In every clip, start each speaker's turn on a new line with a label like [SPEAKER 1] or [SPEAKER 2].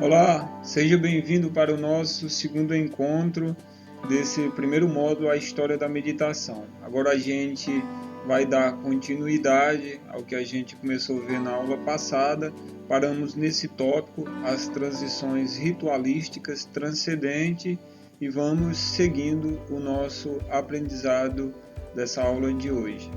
[SPEAKER 1] Olá, seja bem-vindo para o nosso segundo encontro desse primeiro módulo, a História da Meditação. Agora a gente vai dar continuidade ao que a gente começou a ver na aula passada. Paramos nesse tópico, as transições ritualísticas transcendentes, e vamos seguindo o nosso aprendizado dessa aula de hoje.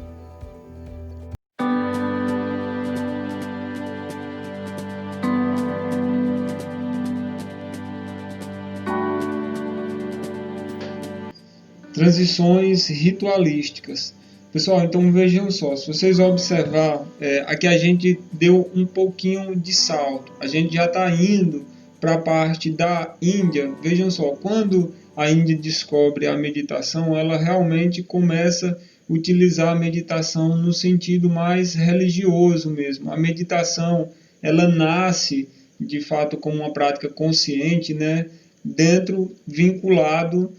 [SPEAKER 1] Transições ritualísticas. Pessoal, então vejam só, se vocês observar, aqui a gente deu um pouquinho de salto, a gente já está indo para a parte da Índia. Vejam só, quando a Índia descobre a meditação, ela realmente começa a utilizar a meditação no sentido mais religioso mesmo. A meditação, ela nasce de fato como uma prática consciente, né, vinculado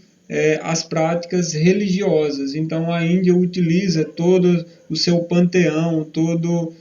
[SPEAKER 1] as práticas religiosas. Então a Índia utiliza todo o seu panteão, todo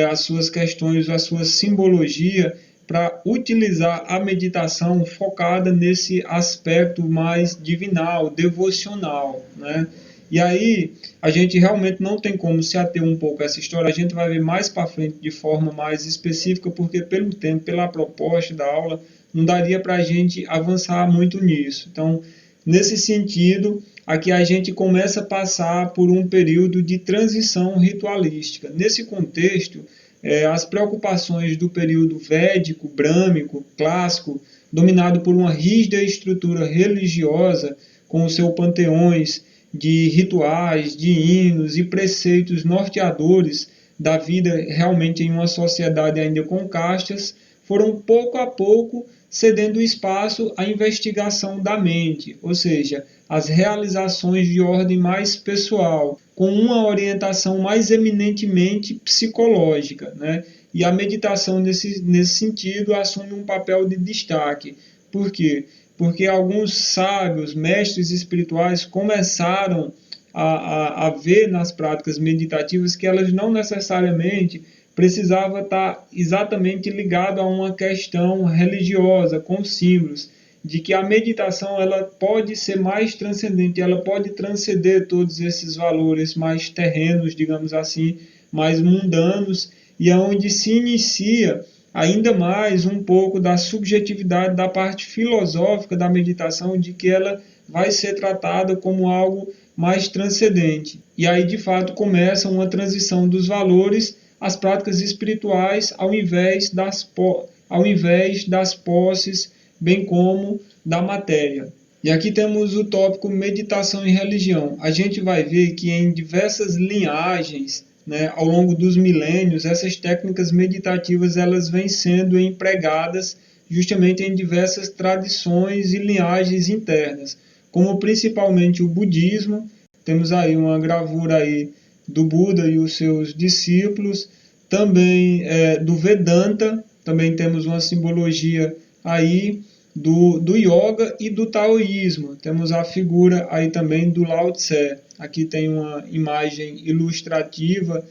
[SPEAKER 1] as suas questões, a sua simbologia para utilizar a meditação focada nesse aspecto mais divinal, devocional, né? E aí a gente realmente não tem como se ater um pouco a essa história. A gente vai ver mais para frente de forma mais específica, porque pelo tempo, pela proposta da aula, não daria para a gente avançar muito nisso. Então, nesse sentido, aqui a gente começa a passar por um período de transição ritualística. Nesse contexto, as preocupações do período védico, brâmico, clássico, dominado por uma rígida estrutura religiosa, com os seus panteões de rituais, de hinos e preceitos norteadores da vida realmente em uma sociedade ainda com castas, foram pouco a pouco cedendo espaço à investigação da mente, ou seja, as realizações de ordem mais pessoal, com uma orientação mais eminentemente psicológica, né? E a meditação, nesse sentido, assume um papel de destaque. Por quê? Porque alguns sábios, mestres espirituais, começaram a ver nas práticas meditativas que elas não necessariamente precisava estar exatamente ligado a uma questão religiosa, com símbolos, de que a meditação ela pode ser mais transcendente, ela pode transcender todos esses valores mais terrenos, digamos assim, mais mundanos, e é onde se inicia ainda mais um pouco da subjetividade da parte filosófica da meditação, de que ela vai ser tratada como algo mais transcendente. E aí, de fato, começa uma transição dos valores às práticas espirituais ao invés das posses, bem como da matéria. E aqui temos o tópico meditação e religião. A gente vai ver que em diversas linhagens, né, ao longo dos milênios, essas técnicas meditativas elas vêm sendo empregadas justamente em diversas tradições e linhagens internas, como principalmente o budismo. Temos aí uma gravura aí do Buda e os seus discípulos, também do Vedanta, também temos uma simbologia aí do yoga e do taoísmo. Temos a figura aí também do Lao Tse. Aqui tem uma imagem ilustrativa,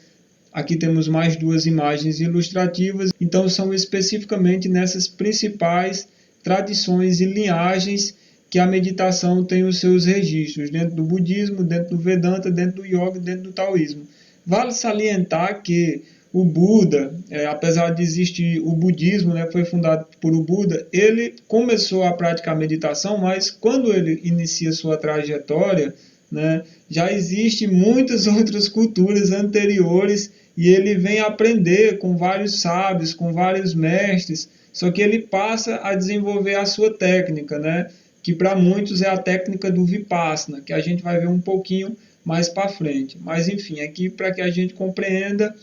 [SPEAKER 1] aqui temos mais duas imagens ilustrativas. Então são especificamente nessas principais tradições e linhagens que a meditação tem os seus registros, dentro do budismo, dentro do Vedanta, dentro do yoga, dentro do taoísmo. Vale salientar que o Buda, apesar de existir o budismo, né, foi fundado por o Buda, ele começou a praticar meditação, mas quando ele inicia sua trajetória, né, já existem muitas outras culturas anteriores e ele vem aprender com vários sábios, com vários mestres, só que ele passa a desenvolver a sua técnica, né, que para muitos é a técnica do Vipassana, que a gente vai ver um pouquinho mais para frente. Mas enfim, aqui para que a gente compreenda,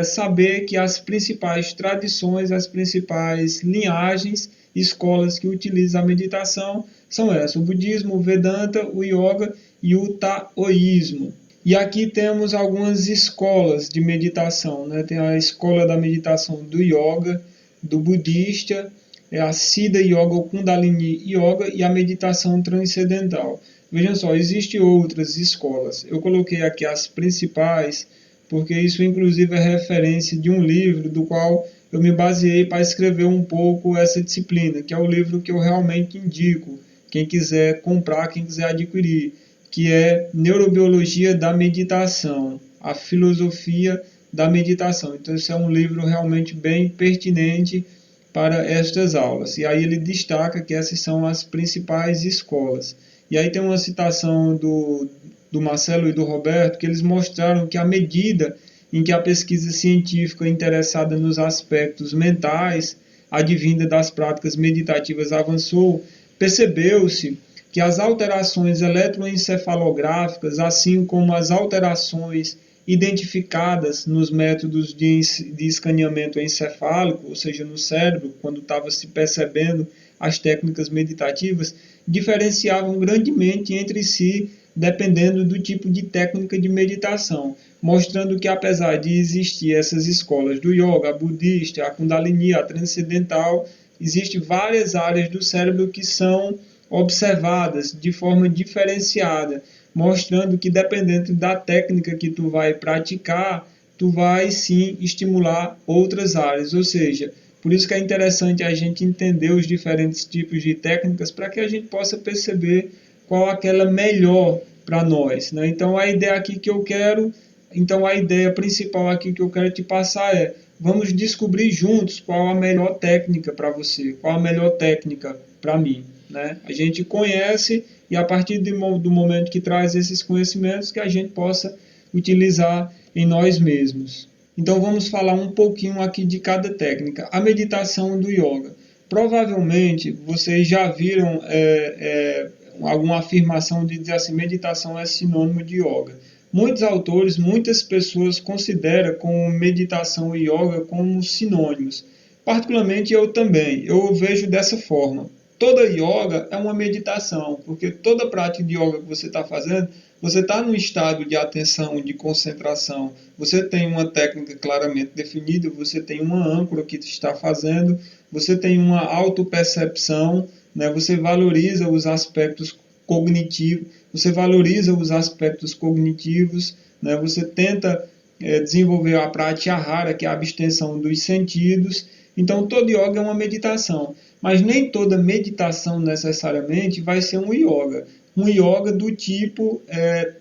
[SPEAKER 1] saber que as principais tradições, as principais linhagens, escolas que utilizam a meditação são essas: o budismo, o Vedanta, o yoga e o taoísmo. E aqui temos algumas escolas de meditação, né? Tem a escola da meditação do yoga, do budista, a Siddha Yoga, o Kundalini Yoga e a meditação transcendental. Vejam só, existem outras escolas. Eu coloquei aqui as principais, porque isso inclusive é referência de um livro do qual eu me baseei para escrever um pouco essa disciplina, que é o livro que eu realmente indico, quem quiser comprar, quem quiser adquirir, que é Neurobiologia da Meditação, a filosofia da meditação. Então, isso é um livro realmente bem pertinente para estas aulas. E aí ele destaca que essas são as principais escolas. E aí tem uma citação do Marcelo e do Roberto, que eles mostraram que à medida em que a pesquisa científica interessada nos aspectos mentais, advinda das práticas meditativas, avançou, percebeu-se que as alterações eletroencefalográficas, assim como as alterações identificadas nos métodos de escaneamento encefálico, ou seja, no cérebro, quando estava se percebendo as técnicas meditativas, diferenciavam grandemente entre si, dependendo do tipo de técnica de meditação, mostrando que apesar de existir essas escolas do yoga, a budista, a kundalini, a transcendental, existem várias áreas do cérebro que são observadas de forma diferenciada, mostrando que dependendo da técnica que tu vai praticar, tu vai sim estimular outras áreas, ou seja, por isso que é interessante a gente entender os diferentes tipos de técnicas para que a gente possa perceber qual aquela melhor para nós, né? Então a ideia aqui que eu quero, então a ideia principal aqui que eu quero te passar é: vamos descobrir juntos qual a melhor técnica para você, qual a melhor técnica para mim, né? A gente conhece e a partir do momento que traz esses conhecimentos que a gente possa utilizar em nós mesmos. Então vamos falar um pouquinho aqui de cada técnica. A meditação do yoga. Provavelmente vocês já viram alguma afirmação de dizer assim, meditação é sinônimo de yoga. Muitos autores, muitas pessoas consideram como meditação e yoga como sinônimos. Particularmente eu também, eu vejo dessa forma. Toda yoga é uma meditação, porque toda prática de yoga que você está fazendo, você está num estado de atenção, de concentração, você tem uma técnica claramente definida, você tem uma âncora que está fazendo, você tem uma autopercepção, né? Você valoriza os aspectos cognitivos, né? Você tenta desenvolver a pratyahara, que é a abstenção dos sentidos. Então, todo yoga é uma meditação. Mas nem toda meditação necessariamente vai ser um yoga. Um yoga do tipo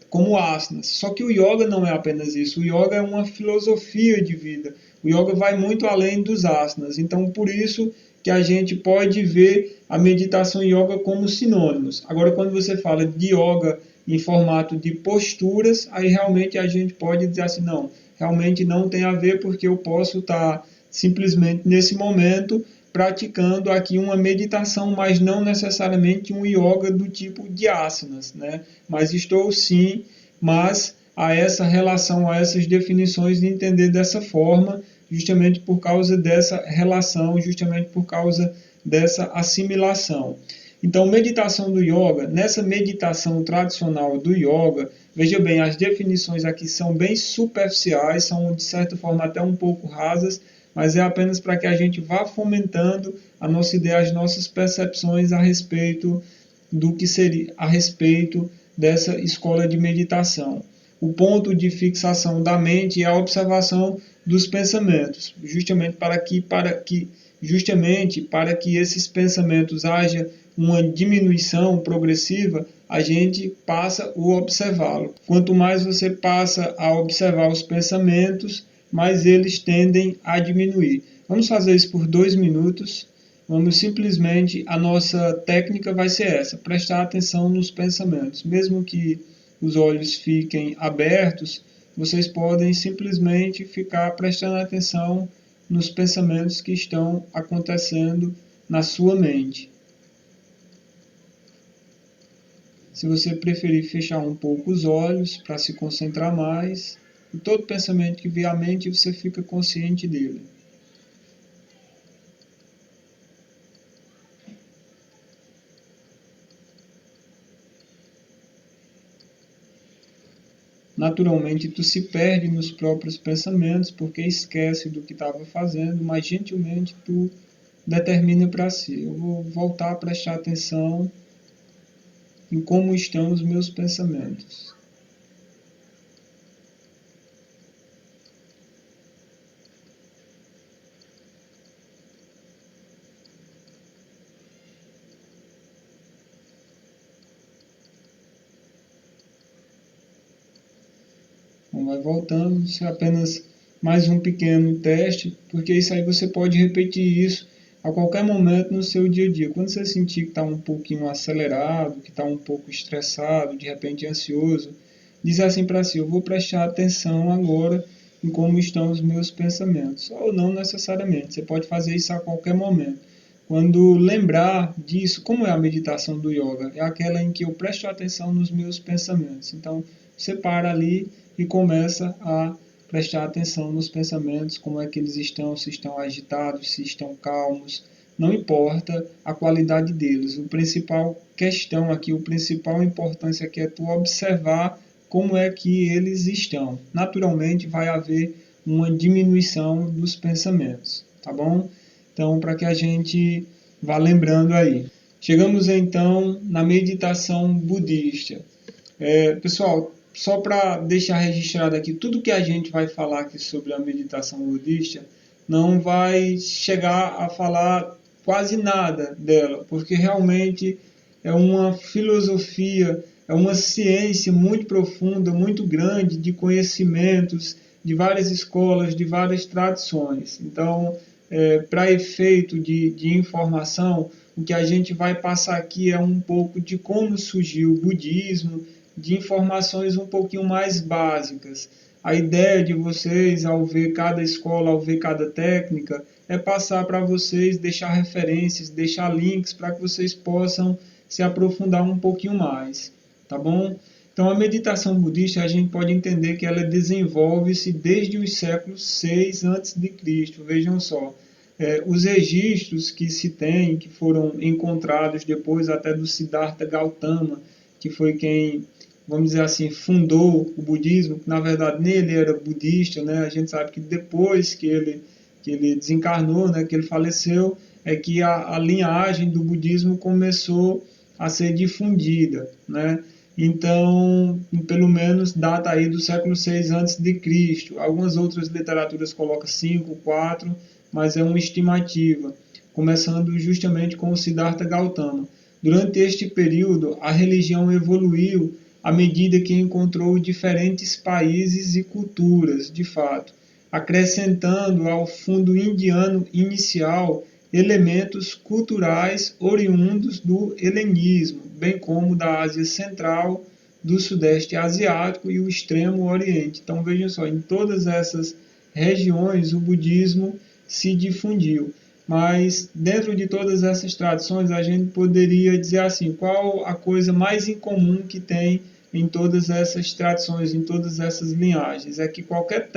[SPEAKER 1] como asanas. Só que o yoga não é apenas isso. O yoga é uma filosofia de vida. O yoga vai muito além dos asanas. Então, por isso que a gente pode ver a meditação e yoga como sinônimos. Agora, quando você fala de yoga em formato de posturas, aí realmente a gente pode dizer assim, não, realmente não tem a ver porque eu posso estar simplesmente nesse momento praticando aqui uma meditação, mas não necessariamente um yoga do tipo de asanas, né? Mas estou sim, mas a essa relação, a essas definições de entender dessa forma, justamente por causa dessa relação, justamente por causa dessa assimilação. Então, meditação do yoga, nessa meditação tradicional do yoga, veja bem, as definições aqui são bem superficiais, são de certa forma até um pouco rasas, mas é apenas para que a gente vá fomentando a nossa ideia, as nossas percepções a respeito do que seria, a respeito dessa escola de meditação. O ponto de fixação da mente é a observação dos pensamentos, justamente para que esses pensamentos haja uma diminuição progressiva, a gente passa a observá-lo. Quanto mais você passa a observar os pensamentos, mais eles tendem a diminuir. Vamos fazer isso por 2 minutos. Vamos simplesmente, a nossa técnica vai ser essa, prestar atenção nos pensamentos. Mesmo que os olhos fiquem abertos, vocês podem simplesmente ficar prestando atenção nos pensamentos que estão acontecendo na sua mente. Se você preferir fechar um pouco os olhos para se concentrar mais, e todo pensamento que vier à mente, você fica consciente dele. Naturalmente, tu se perde nos próprios pensamentos, porque esquece do que estava fazendo, mas gentilmente tu determina para si. Eu vou voltar a prestar atenção em como estão os meus pensamentos. vai voltando, isso é apenas mais um pequeno teste, porque isso aí você pode repetir isso a qualquer momento no seu dia a dia. Quando você sentir que está um pouquinho acelerado, que está um pouco estressado, de repente ansioso, diz assim para si: eu vou prestar atenção agora em como estão os meus pensamentos. Ou não necessariamente, você pode fazer isso a qualquer momento. Quando lembrar disso, como é a meditação do yoga? É aquela em que eu presto atenção nos meus pensamentos. Então, você para ali e começa a prestar atenção nos pensamentos, como é que eles estão, se estão agitados, se estão calmos. Não importa a qualidade deles. O principal questão aqui, a principal importância aqui é tu observar como é que eles estão. Naturalmente vai haver uma diminuição dos pensamentos, tá bom? Então, para que a gente vá lembrando aí. Chegamos então na meditação budista. Pessoal, só para deixar registrado aqui, tudo que a gente vai falar aqui sobre a meditação budista não vai chegar a falar quase nada dela, porque realmente é uma filosofia, é uma ciência muito profunda, muito grande de conhecimentos de várias escolas, de várias tradições. Então, para efeito de informação, o que a gente vai passar aqui é um pouco de como surgiu o budismo, de informações um pouquinho mais básicas. A ideia de vocês, ao ver cada escola, ao ver cada técnica, é passar para vocês, deixar referências, deixar links para que vocês possam se aprofundar um pouquinho mais, tá bom? Então, a meditação budista, a gente pode entender que ela desenvolve-se desde os séculos 6 a.C. Vejam só, os registros que se tem, que foram encontrados depois até do Siddhartha Gautama, que foi quem, vamos dizer assim, fundou o budismo, que na verdade nem ele era budista, né? A gente sabe que depois que ele desencarnou, né, que ele faleceu, é que a linhagem do budismo começou a ser difundida, né? Então, pelo menos data aí do século 6 a.C. Algumas outras literaturas colocam 5, 4, mas é uma estimativa, começando justamente com o Siddhartha Gautama. Durante este período, a religião evoluiu à medida que encontrou diferentes países e culturas, de fato, acrescentando ao fundo indiano inicial elementos culturais oriundos do helenismo, bem como da Ásia Central, do Sudeste Asiático e o Extremo Oriente. Então vejam só, em todas essas regiões o budismo se difundiu. Mas dentro de todas essas tradições a gente poderia dizer assim, qual a coisa mais incomum que tem em todas essas tradições, em todas essas linhagens? É que qualquer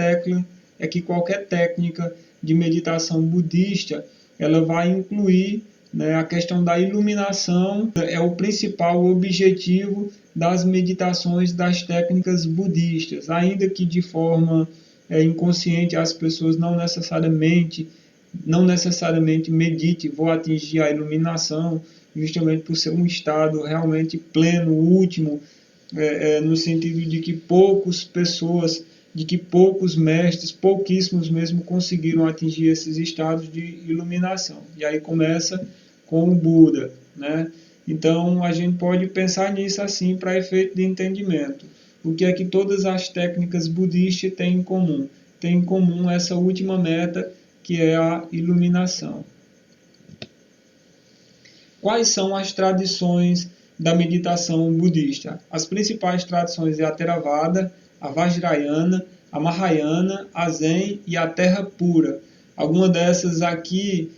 [SPEAKER 1] técnica de meditação budista, ela vai incluir, né, a questão da iluminação, é o principal objetivo das meditações das técnicas budistas, ainda que de forma inconsciente as pessoas não necessariamente medite, vou atingir a iluminação, justamente por ser um estado realmente pleno, último, no sentido de que poucos mestres, pouquíssimos mesmo, conseguiram atingir esses estados de iluminação. E aí começa com o Buda, né? Então a gente pode pensar nisso assim para efeito de entendimento. O que é que todas as técnicas budistas têm em comum? Tem em comum essa última meta, que é a iluminação. Quais são as tradições da meditação budista? As principais tradições é a Theravada, a Vajrayana, a Mahayana, a Zen e a Terra Pura. Alguma dessas aqui,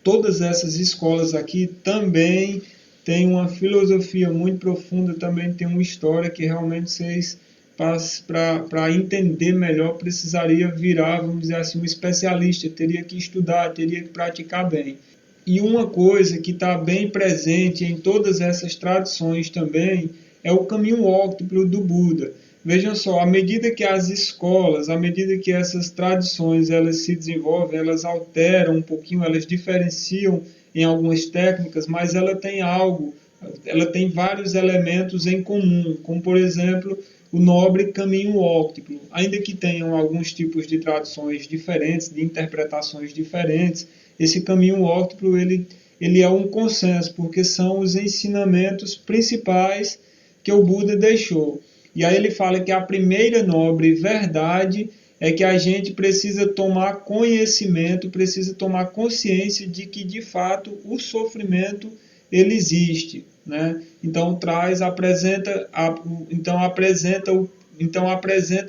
[SPEAKER 1] todas essas escolas aqui também têm uma filosofia muito profunda, também tem uma história que realmente vocês, para entender melhor, precisaria virar, vamos dizer assim, um especialista, teria que estudar, teria que praticar bem. E uma coisa que está bem presente em todas essas tradições também é o caminho óctuplo do Buda. Vejam só, à medida que as escolas, à medida que essas tradições elas se desenvolvem, elas alteram um pouquinho, elas diferenciam em algumas técnicas, mas ela tem vários elementos em comum, como por exemplo o nobre caminho óctuplo. Ainda que tenham alguns tipos de traduções diferentes, de interpretações diferentes, esse caminho óctuplo ele é um consenso, porque são os ensinamentos principais que o Buda deixou. E aí ele fala que a primeira nobre verdade é que a gente precisa tomar conhecimento, precisa tomar consciência de que, de fato, o sofrimento ele existe, né? Então apresenta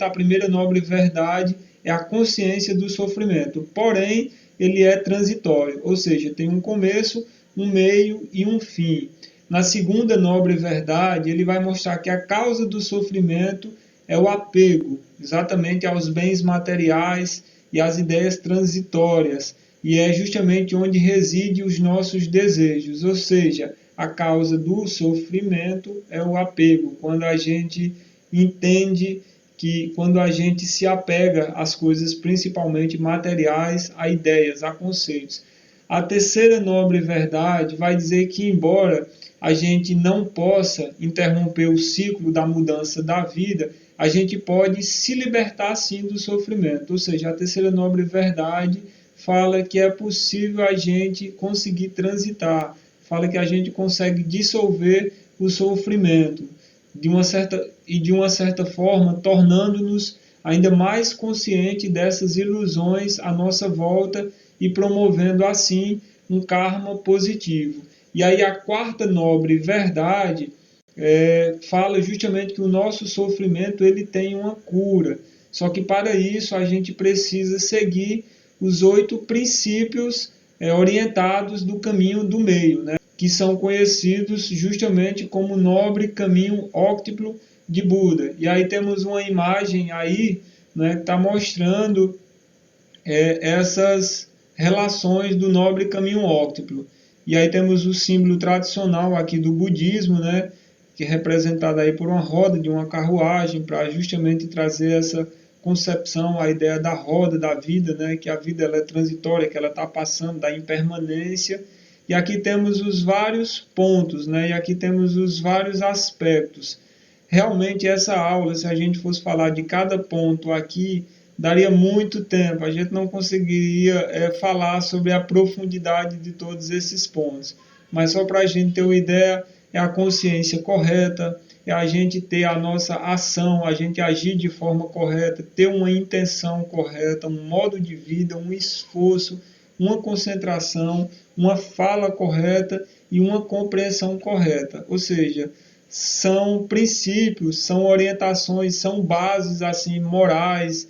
[SPEAKER 1] a primeira nobre verdade é a consciência do sofrimento. Porém, ele é transitório, ou seja, tem um começo, um meio e um fim. Na segunda nobre verdade, ele vai mostrar que a causa do sofrimento é o apego, exatamente aos bens materiais e às ideias transitórias, e é justamente onde reside os nossos desejos, ou seja, a causa do sofrimento é o apego, quando a gente entende que quando a gente se apega às coisas principalmente materiais, a ideias, a conceitos. A terceira nobre verdade vai dizer que, embora a gente não possa interromper o ciclo da mudança da vida, a gente pode se libertar sim do sofrimento. Ou seja, a terceira nobre verdade fala que é possível a gente conseguir transitar, fala que a gente consegue dissolver o sofrimento de uma certa forma, tornando-nos ainda mais conscientes dessas ilusões à nossa volta e promovendo assim um karma positivo. E aí a quarta nobre verdade fala justamente que o nosso sofrimento ele tem uma cura. Só que para isso a gente precisa seguir os 8 princípios orientados do caminho do meio, né? Que são conhecidos justamente como nobre caminho óctuplo de Buda. E aí temos uma imagem aí, né, que está mostrando essas relações do nobre caminho óctuplo. E aí temos o símbolo tradicional aqui do budismo, né, que é representado aí por uma roda de uma carruagem, para justamente trazer essa concepção, a ideia da roda da vida, né, que a vida ela é transitória, que ela está passando da impermanência. E aqui temos os vários pontos, né, e aqui temos os vários aspectos. Realmente essa aula, se a gente fosse falar de cada ponto aqui, daria muito tempo, a gente não conseguiria falar sobre a profundidade de todos esses pontos. Mas só para a gente ter uma ideia, é a consciência correta, é a gente ter a nossa ação, a gente agir de forma correta, ter uma intenção correta, um modo de vida, um esforço, uma concentração, uma fala correta e uma compreensão correta. Ou seja, são princípios, são orientações, são bases assim morais,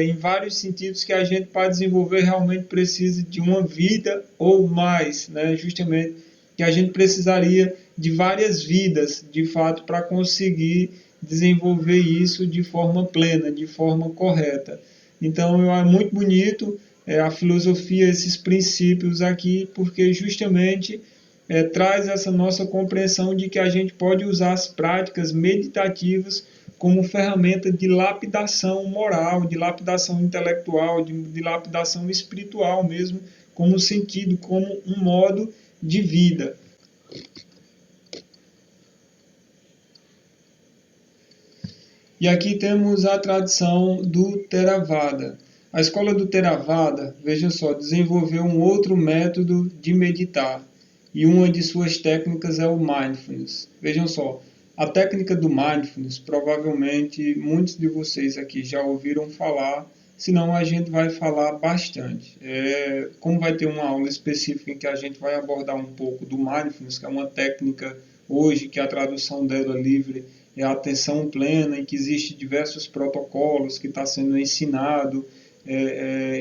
[SPEAKER 1] em vários sentidos que a gente para desenvolver realmente precisa de uma vida ou mais, né? Justamente que a gente precisaria de várias vidas, de fato, para conseguir desenvolver isso de forma plena, de forma correta. Então, é muito bonito a filosofia, esses princípios aqui, porque justamente traz essa nossa compreensão de que a gente pode usar as práticas meditativas como ferramenta de lapidação moral, de lapidação intelectual, de lapidação espiritual mesmo, como sentido, como um modo de vida. E aqui temos a tradição do Theravada. A escola do Theravada, veja só, desenvolveu um outro método de meditar. E uma de suas técnicas é o mindfulness. Vejam só, a técnica do mindfulness, provavelmente muitos de vocês aqui já ouviram falar, senão a gente vai falar bastante. Como vai ter uma aula específica em que a gente vai abordar um pouco do mindfulness, que é uma técnica hoje que a tradução dela livre é a atenção plena, em que existem diversos protocolos que está sendo ensinado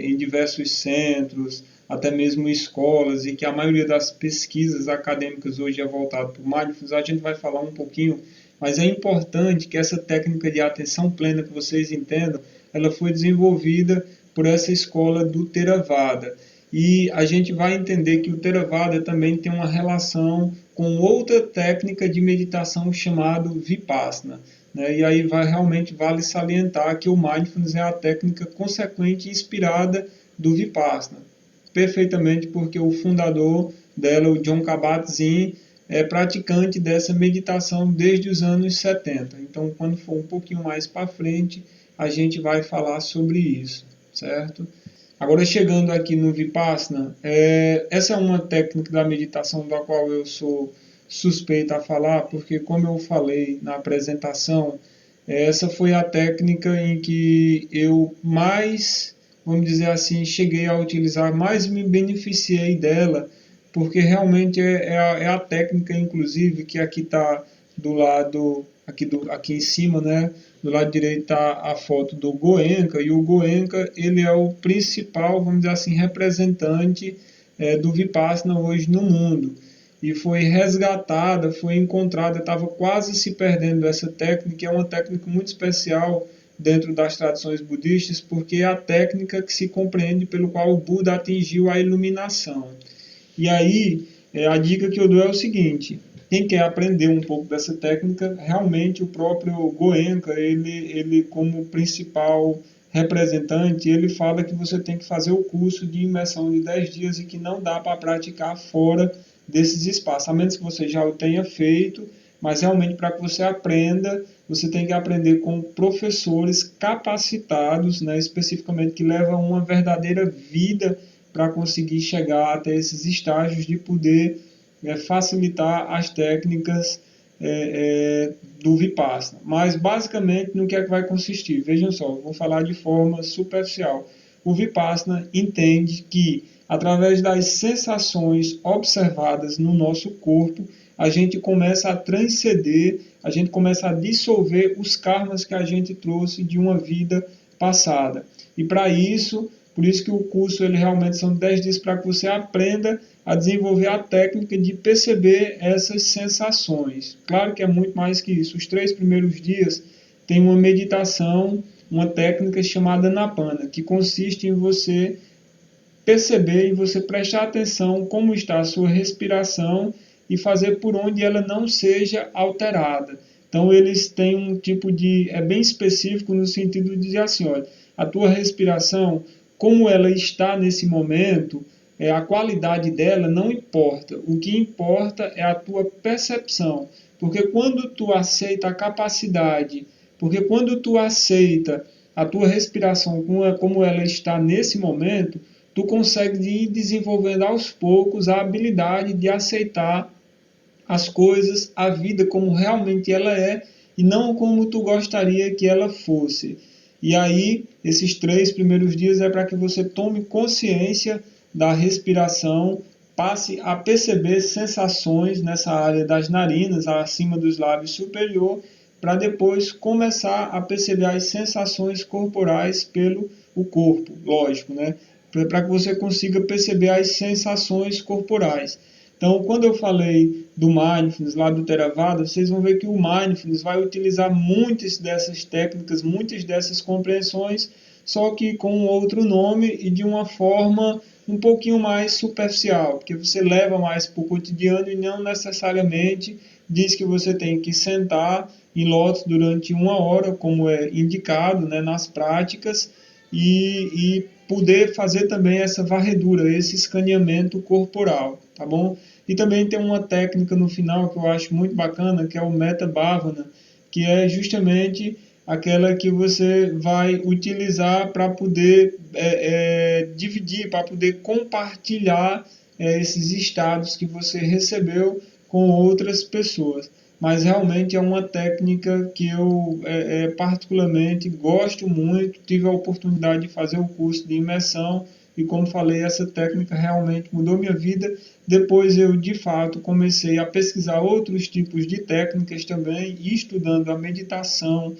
[SPEAKER 1] em diversos centros, até mesmo escolas, e que a maioria das pesquisas acadêmicas hoje é voltada para o mindfulness. A gente vai falar um pouquinho, mas é importante que essa técnica de atenção plena, que vocês entendam, ela foi desenvolvida por essa escola do Theravada. E a gente vai entender que o Theravada também tem uma relação com outra técnica de meditação chamada Vipassana. Né? E aí realmente vale salientar que o Mindfulness é a técnica consequente e inspirada do Vipassana. Perfeitamente porque o fundador dela, o Jon Kabat-Zinn, é praticante dessa meditação desde os anos 70. Então, quando for um pouquinho mais para frente, a gente vai falar sobre isso, certo? Agora, chegando aqui no Vipassana, essa é uma técnica da meditação da qual eu sou suspeito a falar, porque, como eu falei na apresentação, Essa foi a técnica em que eu mais, vamos dizer assim, cheguei a utilizar, mais me beneficiei dela, porque realmente é a técnica, inclusive, que aqui está do lado, aqui em cima, né? Do lado direito está a foto do Goenka, e o Goenka, ele é o principal, vamos dizer assim, representante do Vipassana hoje no mundo. E foi resgatada, foi encontrada, estava quase se perdendo essa técnica, que é uma técnica muito especial dentro das tradições budistas, porque é a técnica que se compreende pelo qual o Buda atingiu a iluminação. E aí, a dica que eu dou é o seguinte: quem quer aprender um pouco dessa técnica, realmente o próprio Goenka, ele como principal representante, ele fala que você tem que fazer o curso de imersão de 10 dias e que não dá para praticar fora desses espaços, a menos que você já o tenha feito, mas realmente para que você aprenda, você tem que aprender com professores capacitados, né, especificamente que levam uma verdadeira vida para conseguir chegar até esses estágios de poder facilitar as técnicas do Vipassana. Mas, basicamente, no que é que vai consistir? Vejam só, vou falar de forma superficial. O Vipassana entende que, através das sensações observadas no nosso corpo, a gente começa a transcender, a gente começa a dissolver os karmas que a gente trouxe de uma vida passada. E para isso, por isso que o curso ele realmente são 10 dias para que você aprenda a desenvolver a técnica de perceber essas sensações. Claro que é muito mais que isso. Os 3 primeiros dias tem uma meditação, uma técnica chamada Napana, que consiste em você perceber e você prestar atenção como está a sua respiração e fazer por onde ela não seja alterada. Então eles têm um tipo de... é bem específico no sentido de dizer assim, olha, a tua respiração, como ela está nesse momento, a qualidade dela não importa. O que importa é a tua percepção. Porque quando tu aceita a capacidade, porque quando tu aceita a tua respiração como ela está nesse momento, tu consegue ir desenvolvendo aos poucos a habilidade de aceitar as coisas, a vida como realmente ela é e não como tu gostaria que ela fosse. E aí, esses 3 primeiros dias é para que você tome consciência da respiração, passe a perceber sensações nessa área das narinas, acima dos lábios superior, para depois começar a perceber as sensações corporais pelo o corpo, lógico, né? Para que você consiga perceber as sensações corporais. Então, quando eu falei do Mindfulness, lá do Theravada, vocês vão ver que o Mindfulness vai utilizar muitas dessas técnicas, muitas dessas compreensões, só que com um outro nome e de uma forma um pouquinho mais superficial, porque você leva mais para o cotidiano e não necessariamente diz que você tem que sentar em lótus durante 1 hora, como é indicado, né, nas práticas, e poder fazer também essa varredura, esse escaneamento corporal, tá bom? E também tem uma técnica no final que eu acho muito bacana, que é o Metta Bhavana, que é justamente aquela que você vai utilizar para poder dividir, para poder compartilhar esses estados que você recebeu com outras pessoas. Mas realmente é uma técnica que eu particularmente gosto muito, tive a oportunidade de fazer o curso de imersão e, como falei, essa técnica realmente mudou minha vida. Depois eu, de fato, comecei a pesquisar outros tipos de técnicas também, e estudando a meditação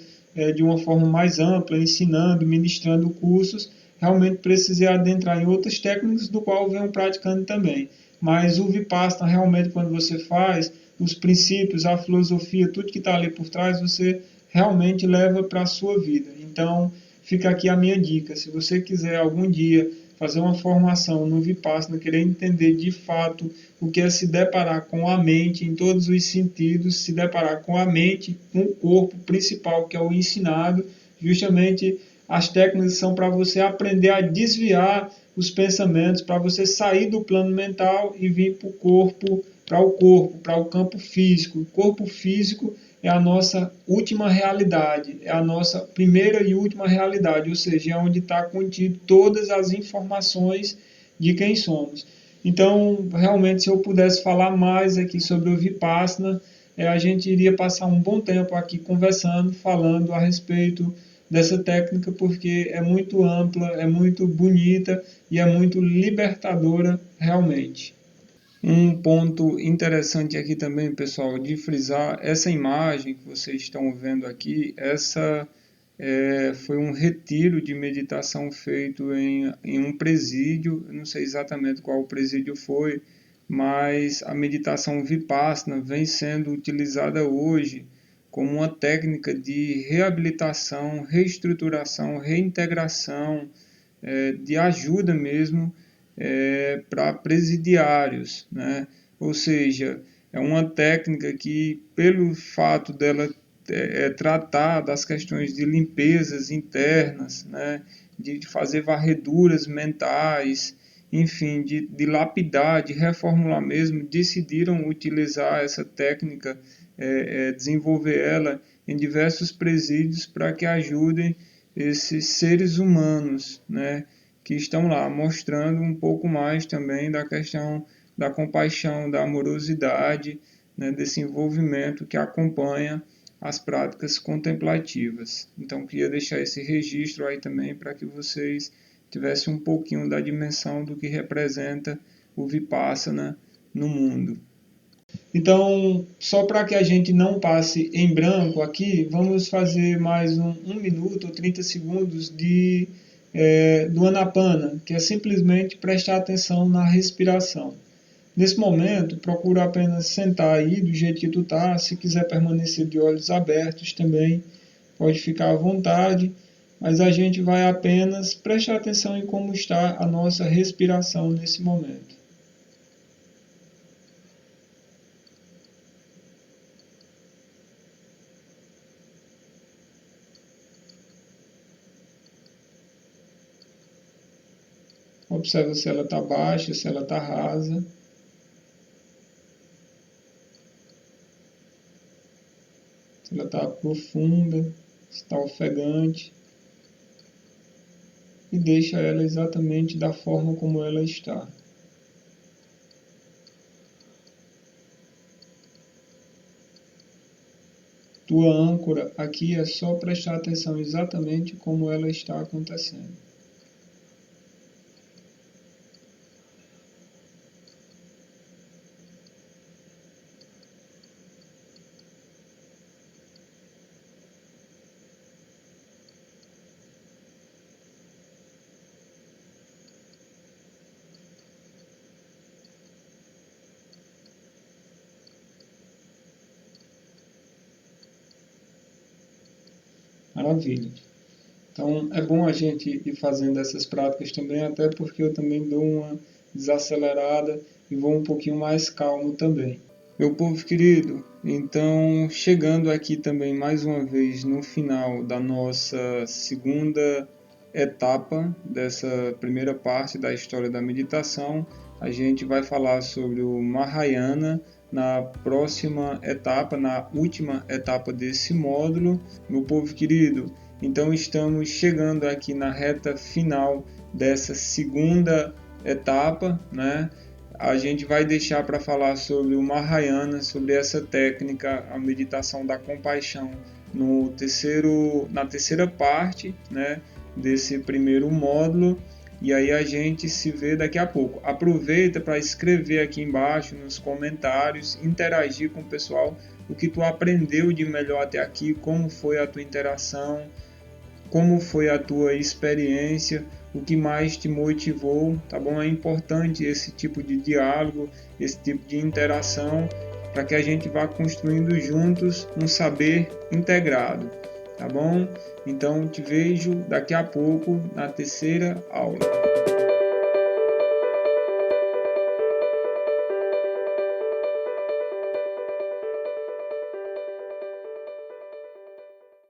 [SPEAKER 1] de uma forma mais ampla, ensinando, ministrando cursos, realmente precisei adentrar em outras técnicas, do qual eu venho praticando também. Mas o Vipassana, realmente, quando você faz, os princípios, a filosofia, tudo que está ali por trás, você realmente leva para a sua vida. Então, fica aqui a minha dica. Se você quiser algum dia fazer uma formação no Vipassana, querer entender de fato o que é se deparar com a mente em todos os sentidos, se deparar com a mente, com o corpo principal, que é o ensinado, justamente as técnicas são para você aprender a desviar os pensamentos, para você sair do plano mental e vir para o corpo, para o campo físico. O corpo físico é a nossa última realidade, é a nossa primeira e última realidade, ou seja, é onde está contido todas as informações de quem somos. Então, realmente, se eu pudesse falar mais aqui sobre o Vipassana, a gente iria passar um bom tempo aqui conversando, falando a respeito dessa técnica, porque é muito ampla, é muito bonita e é muito libertadora realmente. Um ponto interessante aqui também, pessoal, de frisar, essa imagem que vocês estão vendo aqui, essa foi um retiro de meditação feito em um presídio, eu não sei exatamente qual presídio foi, mas a meditação Vipassana vem sendo utilizada hoje como uma técnica de reabilitação, reestruturação, reintegração, de ajuda mesmo para presidiários, né? Ou seja, é uma técnica que, pelo fato dela tratar das questões de limpezas internas, né? De fazer varreduras mentais, enfim, de lapidar, de reformular mesmo, decidiram utilizar essa técnica, desenvolver ela em diversos presídios para que ajudem esses seres humanos, né, que estão lá, mostrando um pouco mais também da questão da compaixão, da amorosidade, né, desse envolvimento que acompanha as práticas contemplativas. Então, queria deixar esse registro aí também para que vocês tivessem um pouquinho da dimensão do que representa o Vipassana no mundo. Então, só para que a gente não passe em branco aqui, vamos fazer mais um minuto ou 30 segundos do Anapana, que é simplesmente prestar atenção na respiração. Nesse momento, procura apenas sentar aí do jeito que tu tá. Se quiser permanecer de olhos abertos também, pode ficar à vontade, mas a gente vai apenas prestar atenção em como está a nossa respiração nesse momento. Observa se ela está baixa, se ela está rasa. Se ela está profunda, se está ofegante. E deixa ela exatamente da forma como ela está. Tua âncora aqui é só prestar atenção exatamente como ela está acontecendo. Maravilha. Então, é bom a gente ir fazendo essas práticas também, até porque eu também dou uma desacelerada e vou um pouquinho mais calmo também. Meu povo querido, então, chegando aqui também mais uma vez no final da nossa segunda etapa dessa primeira parte da história da meditação, a gente vai falar sobre o Mahayana na próxima etapa, na última etapa desse módulo. Meu povo querido, então estamos chegando aqui na reta final dessa segunda etapa, né? A gente vai deixar para falar sobre o Mahayana, sobre essa técnica, a meditação da compaixão, na terceira parte, né, desse primeiro módulo. E aí a gente se vê daqui a pouco. Aproveita para escrever aqui embaixo nos comentários, interagir com o pessoal, o que tu aprendeu de melhor até aqui, como foi a tua interação, como foi a tua experiência, o que mais te motivou, tá bom? É importante esse tipo de diálogo, esse tipo de interação, para que a gente vá construindo juntos um saber integrado, tá bom? Então te vejo daqui a pouco na terceira aula.